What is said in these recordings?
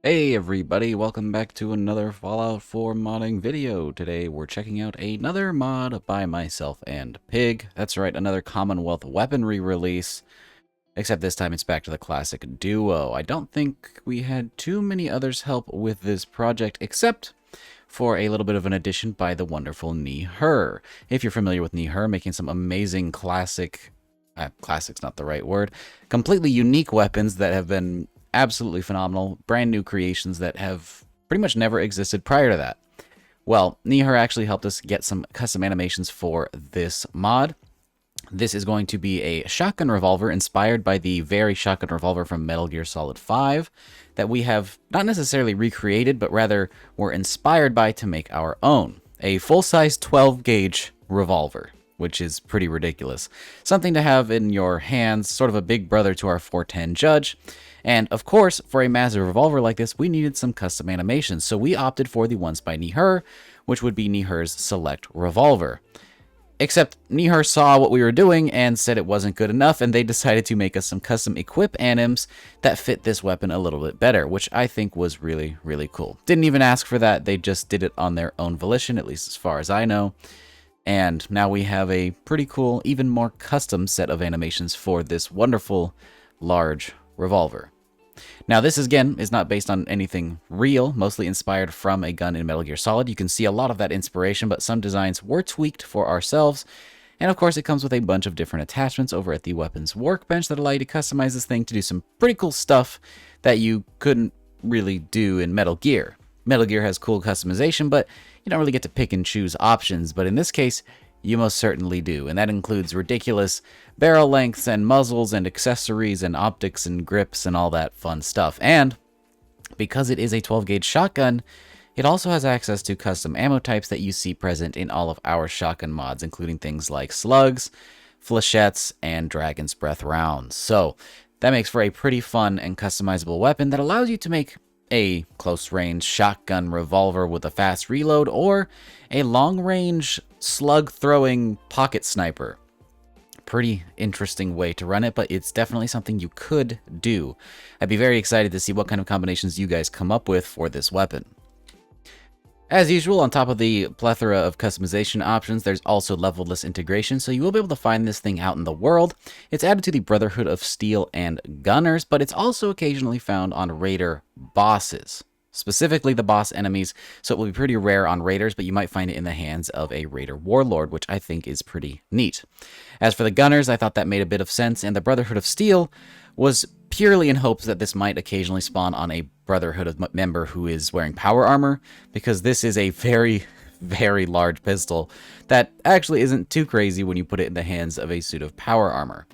Hey everybody, welcome back to another Fallout 4 modding video. Today we're checking out another mod by myself and Pig. That's right, another Commonwealth weaponry release, except this time it's back to the classic duo. I don't think we had too many others help with this project, except for a little bit of an addition by the wonderful Her. If you're familiar with Her, making some amazing classic's not the right word, completely unique weapons that have been absolutely phenomenal, brand new creations that have pretty much never existed prior to that. Well, Her actually helped us get some custom animations for this mod. This is going to be a shotgun revolver inspired by the very shotgun revolver from Metal Gear Solid 5 that we have not necessarily recreated, but rather were inspired by to make our own. A full-size 12-gauge revolver, which is pretty ridiculous. Something to have in your hands, sort of a big brother to our 410 Judge. And of course, for a massive revolver like this, we needed some custom animations, so we opted for the ones by Her, which would be Her's Select Revolver. Except Her saw what we were doing and said it wasn't good enough, and they decided to make us some custom equip anims that fit this weapon a little bit better, which I think was really, really cool. Didn't even ask for that, they just did it on their own volition, at least as far as I know. And now we have a pretty cool, even more custom set of animations for this wonderful, large revolver. Now this, again, is not based on anything real, mostly inspired from a gun in Metal Gear Solid. You can see a lot of that inspiration, but some designs were tweaked for ourselves. And of course, it comes with a bunch of different attachments over at the weapons workbench that allow you to customize this thing to do some pretty cool stuff that you couldn't really do in Metal Gear. Metal Gear has cool customization, but you don't really get to pick and choose options. But in this case, you most certainly do, and that includes ridiculous barrel lengths and muzzles and accessories and optics and grips and all that fun stuff. And because it is a 12-gauge shotgun, it also has access to custom ammo types that you see present in all of our shotgun mods, including things like slugs, flechettes, and dragon's breath rounds. So that makes for a pretty fun and customizable weapon that allows you to make a close-range shotgun revolver with a fast reload, or a long-range slug-throwing pocket sniper. Pretty interesting way to run it, but it's definitely something you could do. I'd be very excited to see what kind of combinations you guys come up with for this weapon. As usual, on top of the plethora of customization options, there's also level-less integration, so you will be able to find this thing out in the world. It's added to the Brotherhood of Steel and Gunners, but it's also occasionally found on Raider bosses. Specifically the boss enemies, so it will be pretty rare on Raiders, but you might find it in the hands of a Raider Warlord, which I think is pretty neat. As for the Gunners, I thought that made a bit of sense, and the Brotherhood of Steel was purely in hopes that this might occasionally spawn on a Brotherhood member who is wearing power armor, because this is a very, very large pistol that actually isn't too crazy when you put it in the hands of a suit of power armor.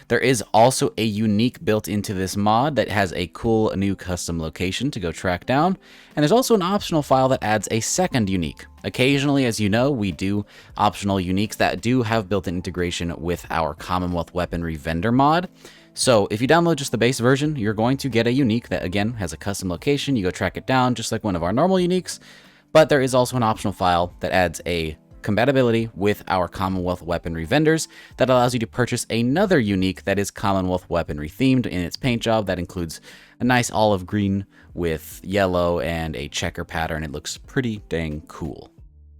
There is also a unique built into this mod that has a cool new custom location to go track down, and there's also an optional file that adds a second unique. Occasionally, as you know, we do optional uniques that do have built-in integration with our Commonwealth weaponry vendor mod. So if you download just the base version, you're going to get a unique that, again, has a custom location. You go track it down just like one of our normal uniques, but there is also an optional file that adds a compatibility with our Commonwealth weaponry vendors that allows you to purchase another unique that is Commonwealth weaponry themed in its paint job. That includes a nice olive green with yellow and a checker pattern. It looks pretty dang cool.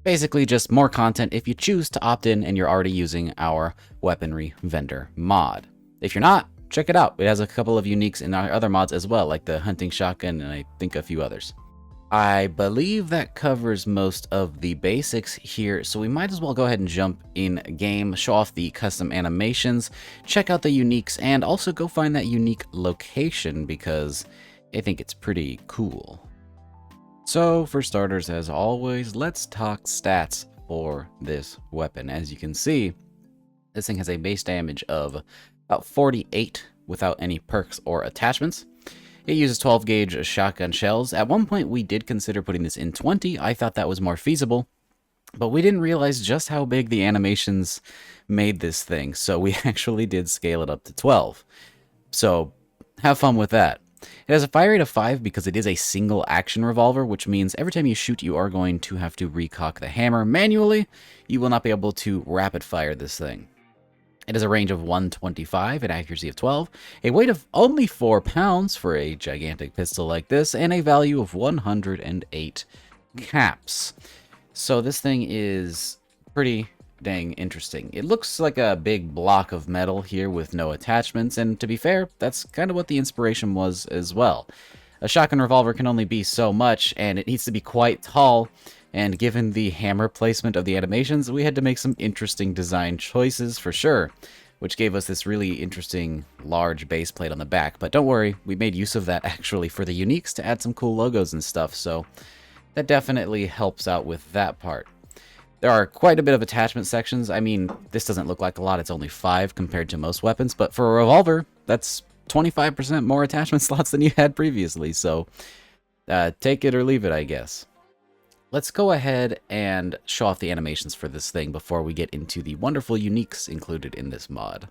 Basically just more content if you choose to opt in and you're already using our weaponry vendor mod. If you're not, check it out. It has a couple of uniques in our other mods as well, like the hunting shotgun and I think a few others. I believe that covers most of the basics here, so we might as well go ahead and jump in game, show off the custom animations, check out the uniques, and also go find that unique location because I think it's pretty cool. So for starters, as always, let's talk stats for this weapon. As you can see, this thing has a base damage of about 48 without any perks or attachments. It uses 12-gauge shotgun shells. At one point, we did consider putting this in 20. I thought that was more feasible, but we didn't realize just how big the animations made this thing, so we actually did scale it up to 12. So have fun with that. It has a fire rate of 5 because it is a single action revolver, which means every time you shoot, you are going to have to recock the hammer manually. You will not be able to rapid fire this thing. It has a range of 125, an accuracy of 12, a weight of only 4 pounds for a gigantic pistol like this, and a value of 108 caps. So this thing is pretty dang interesting. It looks like a big block of metal here with no attachments, and to be fair, that's kind of what the inspiration was as well. A shotgun revolver can only be so much, and it needs to be quite tall, and given the hammer placement of the animations, we had to make some interesting design choices for sure, which gave us this really interesting large base plate on the back. But don't worry, we made use of that actually for the uniques to add some cool logos and stuff, so that definitely helps out with that part. There are quite a bit of attachment sections. I mean, this doesn't look like a lot, it's only 5 compared to most weapons, but for a revolver, that's 25% more attachment slots than you had previously, so take it or leave it, I guess. Let's go ahead and show off the animations for this thing before we get into the wonderful uniques included in this mod.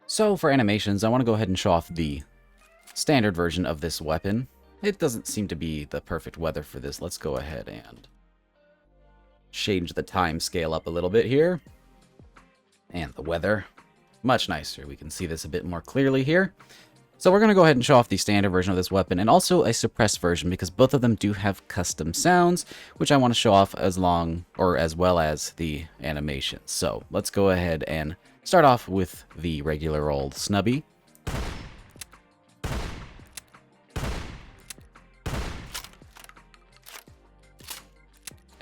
So for animations, I want to go ahead and show off the standard version of this weapon. It doesn't seem to be the perfect weather for this. Let's go ahead and change the time scale up a little bit here. And the weather, much nicer. We can see this a bit more clearly here. So we're going to go ahead and show off the standard version of this weapon and also a suppressed version because both of them do have custom sounds, which I want to show off as well as the animations. So let's go ahead and start off with the regular old snubby.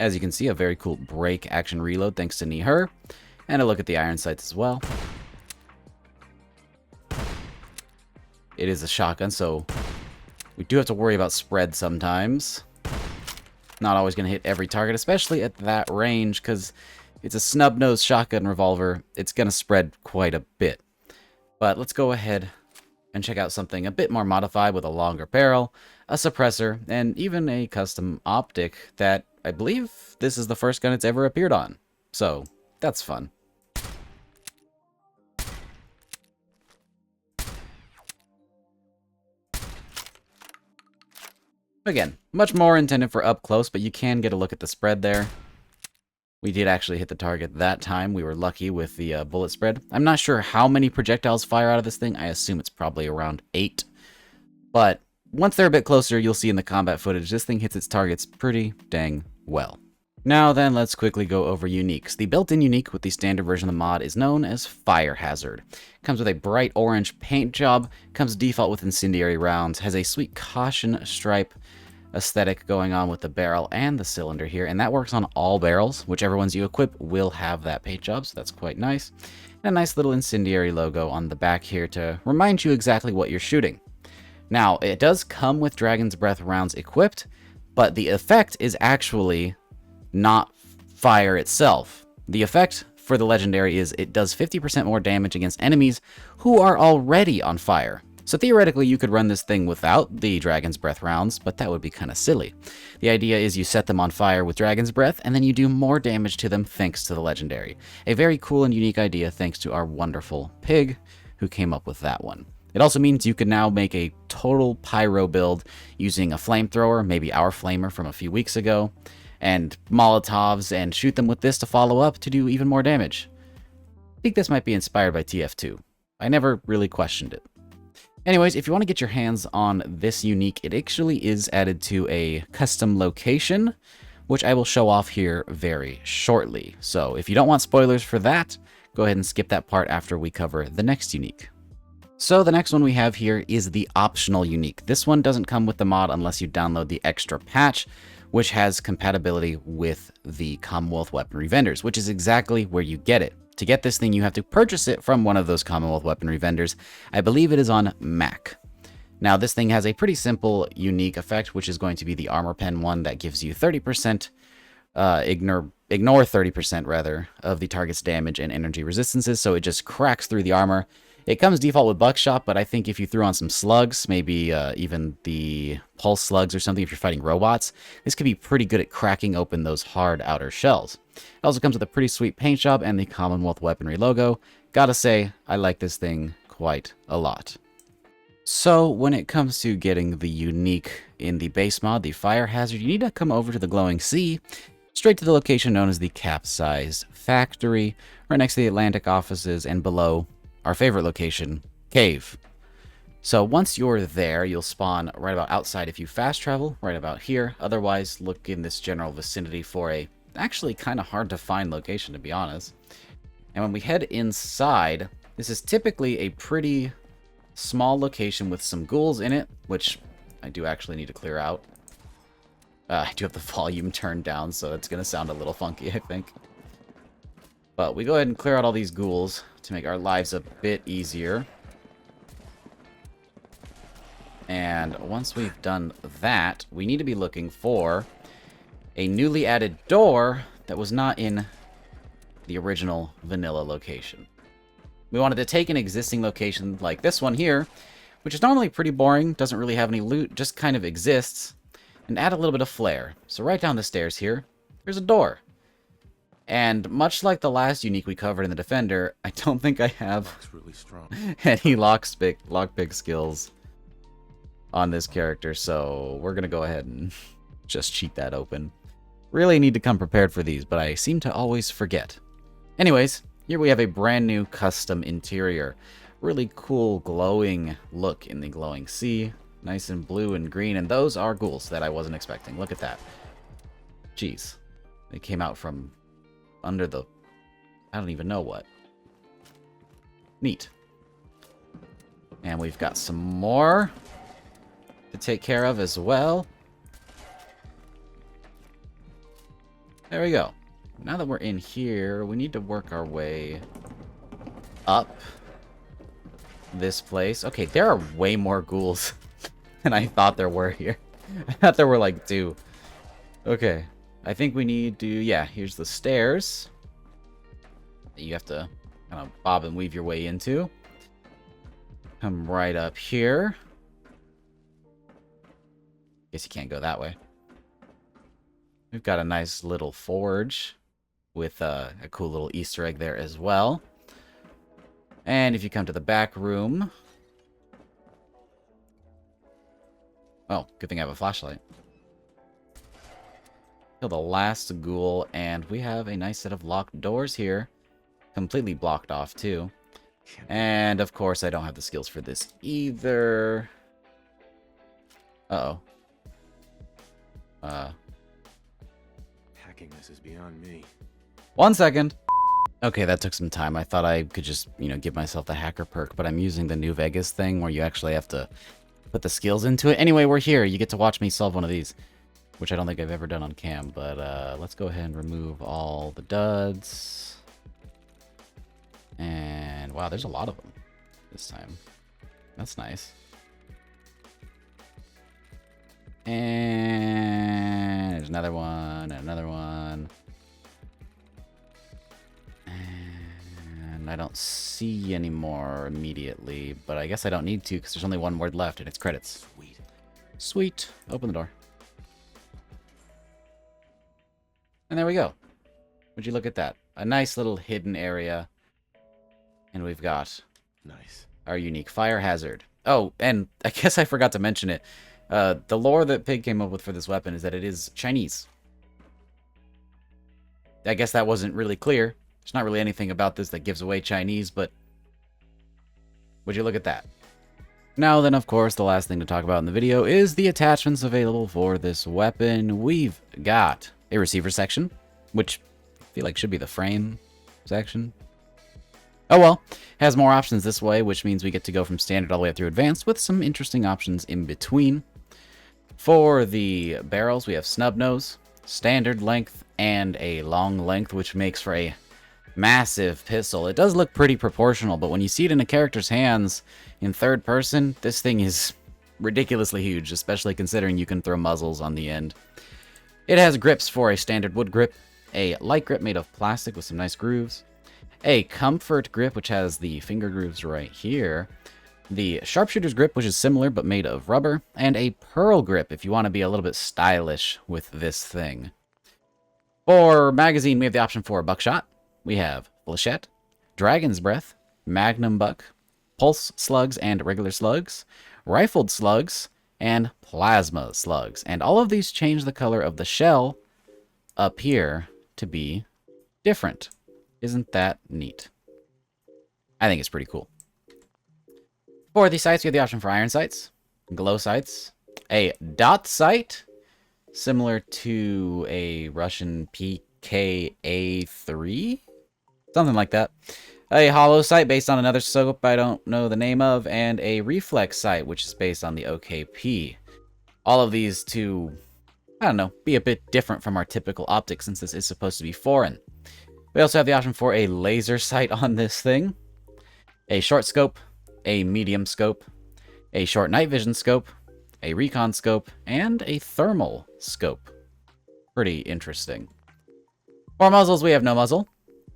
As you can see, a very cool break action reload thanks to Her, and a look at the iron sights as well. It is a shotgun, so we do have to worry about spread sometimes. Not always going to hit every target, especially at that range, because it's a snub-nosed shotgun revolver. It's going to spread quite a bit. But let's go ahead and check out something a bit more modified with a longer barrel, a suppressor, and even a custom optic that I believe this is the first gun it's ever appeared on. So that's fun. Again, much more intended for up close, but you can get a look at the spread there. We did actually hit the target that time. We were lucky with the bullet spread. I'm not sure how many projectiles fire out of this thing. I assume it's probably around 8. But once they're a bit closer, you'll see in the combat footage, this thing hits its targets pretty dang well. Now then, let's quickly go over uniques. The built-in unique with the standard version of the mod is known as Fire Hazard. Comes with a bright orange paint job, comes default with incendiary rounds, has a sweet caution stripe aesthetic going on with the barrel and the cylinder here, and that works on all barrels. Whichever ones you equip will have that paint job, so that's quite nice. And a nice little incendiary logo on the back here to remind you exactly what you're shooting. Now, it does come with Dragon's Breath rounds equipped, but the effect is actually not fire itself. The effect for the legendary is it does 50% more damage against enemies who are already on fire. So theoretically, you could run this thing without the Dragon's Breath rounds, but that would be kind of silly. The idea is you set them on fire with Dragon's Breath, and then you do more damage to them thanks to the legendary. A very cool and unique idea thanks to our wonderful Pig, who came up with that one. It also means you can now make a total pyro build using a flamethrower, maybe our flamer from a few weeks ago, and Molotovs, and shoot them with this to follow up to do even more damage. I think this might be inspired by TF2. I never really questioned it. Anyways, if you want to get your hands on this unique, it actually is added to a custom location, which I will show off here very shortly. So if you don't want spoilers for that, go ahead and skip that part after we cover the next unique. So the next one we have here is the optional unique. This one doesn't come with the mod unless you download the extra patch, which has compatibility with the Commonwealth weaponry vendors, which is exactly where you get it. To get this thing, you have to purchase it from one of those Commonwealth weaponry vendors. I believe it is on Mac. Now, this thing has a pretty simple, unique effect, which is going to be the armor pen one that gives you 30%, ignore 30% rather, of the target's damage and energy resistances, so it just cracks through the armor. It comes default with buckshot, but I think if you threw on some slugs, maybe even the pulse slugs or something if you're fighting robots, this could be pretty good at cracking open those hard outer shells. It also comes with a pretty sweet paint job and the Commonwealth weaponry logo. Gotta say, I like this thing quite a lot. So when it comes to getting the unique in the base mod, the Fire Hazard, you need to come over to the Glowing Sea, straight to the location known as the Capsize Factory, right next to the Atlantic offices, and below our favorite location, Cave. So once you're there, you'll spawn right about outside if you fast travel, right about here. Otherwise, look in this general vicinity for a actually kind of hard to find location, to be honest. And when we head inside, this is typically a pretty small location with some ghouls in it, which I do actually need to clear out. I do have the volume turned down, so it's going to sound a little funky, I think. But we go ahead and clear out all these ghouls to make our lives a bit easier. And once we've done that, we need to be looking for a newly added door that was not in the original vanilla location. We wanted to take an existing location like this one here, which is normally pretty boring, doesn't really have any loot, just kind of exists, and add a little bit of flair. So right down the stairs here, there's a door. And much like the last unique we covered in the Defender, I don't think I have really strong. any lockpick skills on this character, so we're gonna go ahead and just cheat that open. Really need to come prepared for these, but I seem to always forget. Anyways, here we have a brand new custom interior. Really cool glowing look in the glowing sea. Nice and blue and green, and those are ghouls that I wasn't expecting. Look at that. Jeez. They came out from under the... I don't even know what. Neat. And we've got some more to take care of as well. There we go. Now that we're in here, we need to work our way up this place. Okay, there are way more ghouls than I thought there were here. I thought there were like 2. Okay, I think we need to... Yeah, here's the stairs that you have to kind of bob and weave your way into. Come right up here. Guess you can't go that way. We've got a nice little forge with a cool little Easter egg there as well. And if you come to the back room... Oh, good thing I have a flashlight. Kill the last ghoul, and we have a nice set of locked doors here. Completely blocked off, too. And, of course, I don't have the skills for this either. Uh-oh. Hacking this is beyond me. 1 second. Okay, that took some time. I thought I could just, give myself the hacker perk, but I'm using the New Vegas thing where you actually have to put the skills into it. Anyway, we're here. You get to watch me solve one of these, which I don't think I've ever done on cam, but let's go ahead and remove all the duds. And wow, there's a lot of them this time. That's nice. And there's another one, and another one. And I don't see any more immediately, but I guess I don't need to because there's only one word left and it's credits. Sweet. Sweet. Open the door. And there we go. Would you look at that? A nice little hidden area. And we've got Nice. our unique fire hazard. Oh, and I guess I forgot to mention it. The lore that Pig came up with for this weapon is that it is Chinese. I guess that wasn't really clear. There's not really anything about this that gives away Chinese, but would you look at that? Now then, of course, the last thing to talk about in the video is the attachments available for this weapon. We've got a receiver section, which I feel like should be the frame section. Oh well, has more options this way, which means we get to go from standard all the way up through advanced with some interesting options in between. For the barrels, we have snub nose, standard length, and a long length, which makes for a massive pistol. It does look pretty proportional, but when you see it in a character's hands in third person, this thing is ridiculously huge, especially considering you can throw muzzles on the end. It has grips for a standard wood grip, a light grip made of plastic with some nice grooves, a comfort grip, which has the finger grooves right here, the sharpshooter's grip, which is similar but made of rubber, and a pearl grip if you want to be a little bit stylish with this thing. For magazine, we have the option for buckshot. We have flechette, dragon's breath, magnum buck, pulse slugs and regular slugs, rifled slugs, and plasma slugs. And all of these change the color of the shell appear to be different. Isn't that neat? I think it's pretty cool. For the sights, we have the option for iron sights, glow sights, a dot sight, similar to a Russian PKA-3? Something like that. A hollow sight based on another scope I don't know the name of, and a reflex sight, which is based on the OKP. All of these to, I don't know, be a bit different from our typical optics since this is supposed to be foreign. We also have the option for a laser sight on this thing, a short scope, a medium scope, a short night vision scope, a recon scope, and a thermal scope. Pretty interesting. For muzzles, we have no muzzle,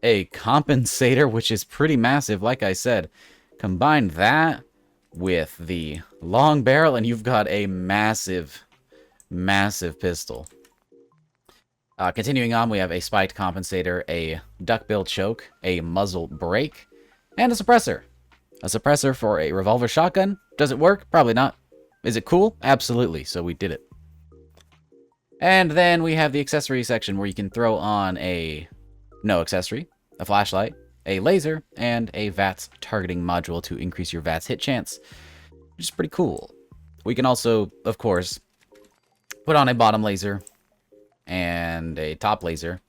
a compensator, which is pretty massive, like I said. Combine that with the long barrel, and you've got a massive, massive pistol. Continuing on, we have a spiked compensator, a duckbill choke, a muzzle brake, and a suppressor. A suppressor for a revolver shotgun. Does it work? Probably not. Is it cool? Absolutely, so we did it. And then we have the accessory section where you can throw on a no accessory, a flashlight, a laser, and a VATS targeting module to increase your VATS hit chance, which is pretty cool. We can also, of course, put on a bottom laser and a top laser,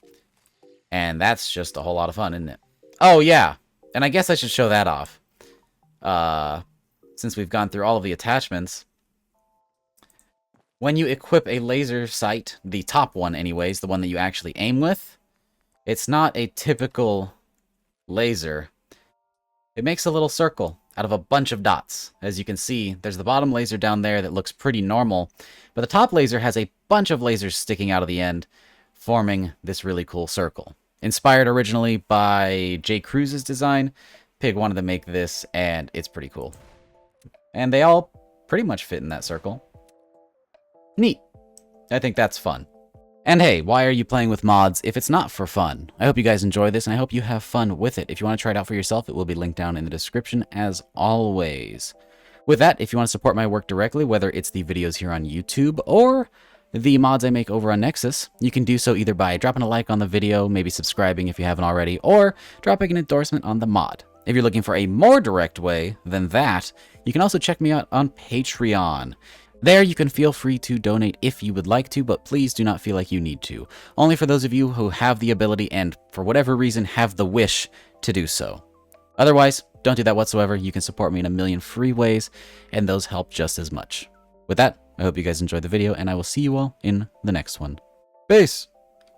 and that's just a whole lot of fun, isn't it? Oh, yeah, and I guess I should show that off. Since we've gone through all of the attachments, when you equip a laser sight, the top one anyways, the one that you actually aim with, it's not a typical laser. It makes a little circle out of a bunch of dots. As you can see, there's the bottom laser down there that looks pretty normal, but the top laser has a bunch of lasers sticking out of the end, forming this really cool circle. Inspired originally by J. Cruz's design, Pig wanted to make this, and it's pretty cool. And they all pretty much fit in that circle. Neat. I think that's fun. And hey, why are you playing with mods if it's not for fun? I hope you guys enjoy this, and I hope you have fun with it. If you want to try it out for yourself, it will be linked down in the description as always. With that, if you want to support my work directly, whether it's the videos here on YouTube or the mods I make over on Nexus, you can do so either by dropping a like on the video, maybe subscribing if you haven't already, or dropping an endorsement on the mod. If you're looking for a more direct way than that, you can also check me out on Patreon. There you can feel free to donate if you would like to, but please do not feel like you need to. Only for those of you who have the ability and, for whatever reason, have the wish to do so. Otherwise, don't do that whatsoever. You can support me in a million free ways, and those help just as much. With that, I hope you guys enjoyed the video, and I will see you all in the next one. Peace!